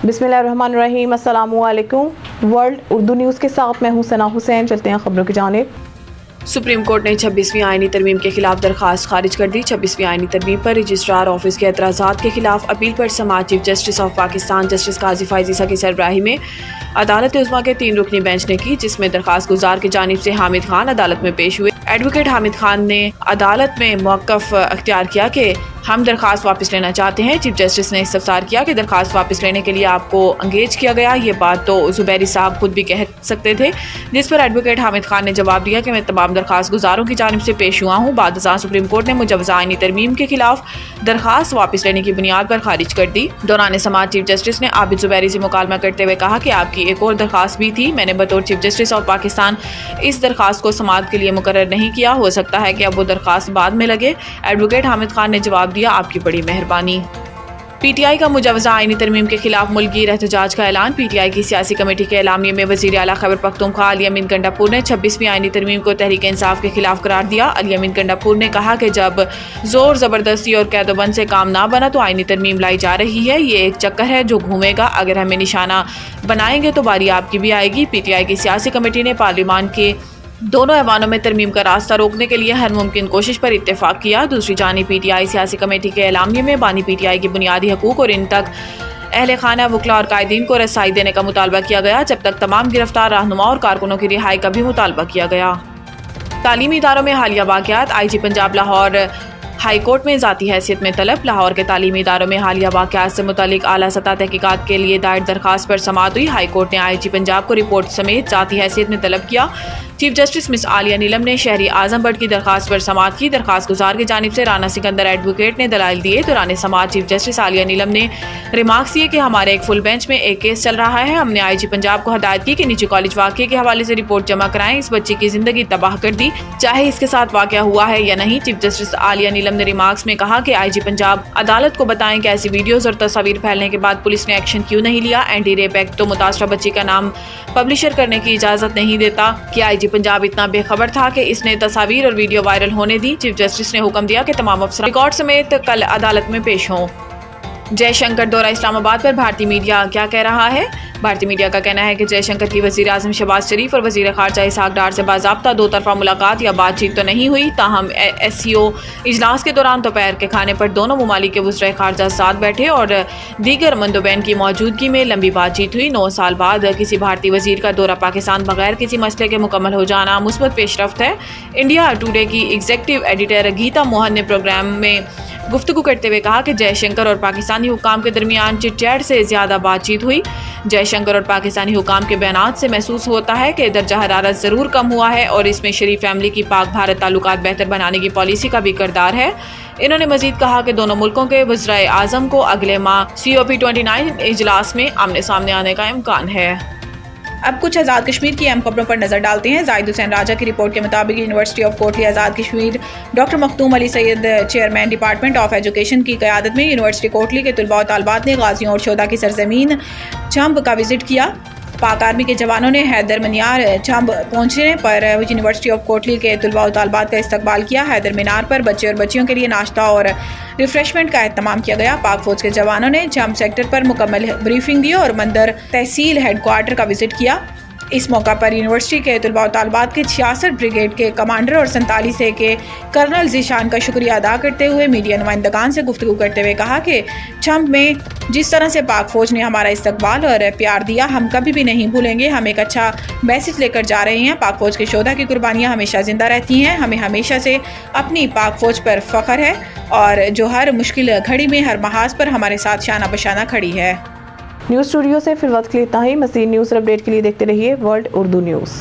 बिस्मिल्लाहिर्रहमानिर्रहीम। अस्सलाम वालेकुम। वर्ल्ड उर्दू न्यूज़ के साथ मैं हूं सना हुसैन। चलते हैं खबरों की जानिब। सुप्रीम कोर्ट ने 26वीं आईनी तरमीम के खिलाफ दरखास्त खारिज कर दी। 26वीं आईनी तरमीम पर रजिस्ट्रार ऑफिस के एतराज़ात के खिलाफ अपील पर समाअत chief justice of Pakistan justice Qazi Faez Isa की सरबराही में अदालत उज़्मा के 3 रुकनी बेंच ने की, जिसमें दरखास्त गुजार की जानिब से हामिद खान अदालत में पेश हुए। एडवोकेट हामिद खान ने अदालत में मौक़िफ़ अख्तियार किया कि हम दरखास्त वापस लेना चाहते हैं। चीफ जस्टिस ने इस्तफसार किया कि दरखास्त वापस लेने के लिए आपको अंगेज किया गया, ये बात तो ज़ुबैरी साहब खुद भी कह सकते थे। जिस पर एडवोकेट हामिद खान ने जवाब दिया कि मैं तमाम दरखास्त गुजारों की जानिब से पेश हुआ हूँ। बाद सुप्रीम कोर्ट ने मुजवज़ा आईनी तरमीम के खिलाफ दरखास्त वापस लेने की बुनियाद पर खारिज कर दी। दौरान समाअत चीफ जस्टिस ने आबिद ज़ुबैरी से मुकालमा करते हुए कहा कि आपकी एक और दरखास्त भी थी, मैंने बतौर चीफ जस्टिस ऑफ पाकिस्तान इस दरखास्त को समाअत के लिए मुकर्रर नहीं किया, हो सकता है कि अब वो दरखास्त बाद में लगे। एडवोकेट हामिद खान ने जवाब दिया, आपकी बड़ी मेहरबानी। पीटीआई का मुजवज़ा आईनी तरमीम के खिलाफ मुल्की एहतजाज का ऐलान। पीटीआई की सियासी कमेटी के एलामिये में वज़ीर आला खैबर पख्तूनख्वा अली अमीन गंडापुर ने 26वीं आईनी तरमीम को तहरीक इंसाफ के खिलाफ करार दिया। अली अमीन गंडापुर ने कहा कि जब जोर ज़बरदस्ती और कैदोबंद से काम ना बना तो आईनी तरमीम लाई जा रही है, ये एक चक्कर है जो घूमेगा। अगर हमें निशाना बनाएंगे तो बारी आपकी भी आएगी। पीटीआई की सियासी कमेटी ने पार्लियामान के दोनों ऐवानों में तरमीम का रास्ता रोकने के लिए हर मुमकिन कोशिश पर इत्तेफाक किया। दूसरी जानिब पीटीआई सियासी कमेटी के एलामिये में बानी पीटीआई की बुनियादी हकूक और इन तक अहले खाना वकला और कायदीन को रसाई देने का मुतालबा किया गया, जब तक तमाम गिरफ्तार रहनुमा और कारकुनों की रिहाई का भी मुतालबा किया गया। तालीमी इदारों में हालिया वाक़यात। IG Punjab Lahore high court में ज़ाती हैसियत में तलब। लाहौर के तालीमी इदारों में हालिया वाक़यात से मुतालिक आला सतह तहकीकात के लिए दायर दरखास्त पर समाअत हुई। हाई कोर्ट ने आईजी पंजाब को रिपोर्ट समेत ज़ाती हैसियत में तलब किया। चीफ जस्टिस मिस आलिया नीलम ने शहरी आजम बट की दरखास्त पर समाअत की। दरखास्त गुजार की जानिब से राना सिकंदर एडवोकेट ने दलाइल दिए। दौरान समाअत चीफ जस्टिस आलिया नीलम ने रिमार्क्स दिए कि हमारे एक फुल बेंच में एक केस चल रहा है। हमने आईजी पंजाब को हदायत की कि निजी कॉलेज वाक़े के हवाले से रिपोर्ट जमा कराएं। इस बच्ची की जिंदगी तबाह कर दी, चाहे इसके साथ वाक़या हुआ है या नहीं। चीफ जस्टिस आलिया नीलम ने रिमार्क्स में कहा कि आईजी पंजाब अदालत को बताएं कि ऐसी वीडियोज और तस्वीर फैलने के बाद पुलिस ने एक्शन क्यों नहीं लिया। एंटी रेप एक्ट तो मुतासरा बच्ची का नाम पब्लिशर करने की इजाजत नहीं देता। कि आईजी पंजाब इतना बेखबर था कि इसने तस्वीर और वीडियो वायरल होने दी। चीफ जस्टिस ने हुक्म दिया कि तमाम अफसर रिकॉर्ड समेत कल अदालत में पेश हों। जयशंकर दौरा इस्लामाबाद पर भारतीय मीडिया क्या कह रहा है। भारतीय मीडिया का कहना है कि जयशंकर की वज़ीर आज़म शहबाज शरीफ और वज़ीर ख़ारजा इसहाक डार से बाज़ाब्ता दो तरफ़ा मुलाकात या बातचीत तो नहीं हुई, ताहम SCO इजलास के दौरान दोपहर के खाने पर दोनों ममालिक के वज़ीर ख़ारजा साथ बैठे और दीगर मंदोबैन की मौजूदगी में लंबी बातचीत हुई। 9 साल बाद किसी भारतीय वज़ीर का दौरा पाकिस्तान बगैर किसी मसले के मुकम्मल हो जाना मुस्बत पेशरफ्त है। इंडिया टुडे की एग्जीक्यूटिव एडिटर गीता मोहन ने प्रोग्राम में गुफ्तगू करते हुए कहा कि जयशंकर और पाकिस्तानी हुकाम के दरमियान चिट चैट से ज़्यादा बातचीत हुई। जयशंकर और पाकिस्तानी हुकाम के बयानात से महसूस होता है कि दर्जा हरारत ज़रूर कम हुआ है और इसमें शरीफ फैमिली की पाक भारत ताल्लुकात बेहतर बनाने की पॉलिसी का भी किरदार है। इन्होंने मजीद कहा कि दोनों मुल्कों के वज़ीर आज़म को अगले माह COP29 इजलास में आमने सामने आने का इम्कान है। अब कुछ आज़ाद कश्मीर की अहम खबरों पर नजर डालते हैं। जाहिद हुसैन राजा की रिपोर्ट के मुताबिक university of Kotli Azad Kashmir doctor Makhdoom Ali Syed chairman department of education की क़यादत में यूनिवर्सिटी कोटली के तलबा और तालबात ने गाजियों और शोधा की सरजमीन चंब का विजिट किया। पाक आर्मी के जवानों ने हैदर मीनार चंब पहुंचने पर यूनिवर्सिटी ऑफ कोटली के तलबा और तालबात का इस्तकबाल किया। हैदर मीनार पर बच्चे और बच्चियों के लिए नाश्ता और रिफ्रेशमेंट का एहतमाम किया गया। पाक फौज के जवानों ने चंब सेक्टर पर मुकम्मल ब्रीफिंग दी और मंदर तहसील हेडक्वार्टर का विजिट किया। इस मौका पर यूनिवर्सिटी के तलबा और तालबात के 66 ब्रिगेड के कमांडर और 47 के कर्नल जीशान का शुक्रिया अदा करते हुए मीडिया नुमाइंदगान से गुफ्तगू करते हुए कहा कि चंब में जिस तरह से पाक फौज ने हमारा इस्तकबाल और प्यार दिया हम कभी भी नहीं भूलेंगे। हम एक अच्छा मैसेज लेकर जा रहे हैं। पाक फौज के शोधा की कुर्बानियाँ हमेशा जिंदा रहती हैं। हमें हमेशा से अपनी पाक फौज पर फ़ख्र है और जो हर मुश्किल घड़ी में हर महाज पर हमारे साथ शाना बशाना खड़ी है। न्यूज़ स्टूडियो से फिर वक्त के लिए इतना ही। मज़ीद न्यूज़ अपडेट के लिए देखते रहिए वर्ल्ड उर्दू न्यूज़।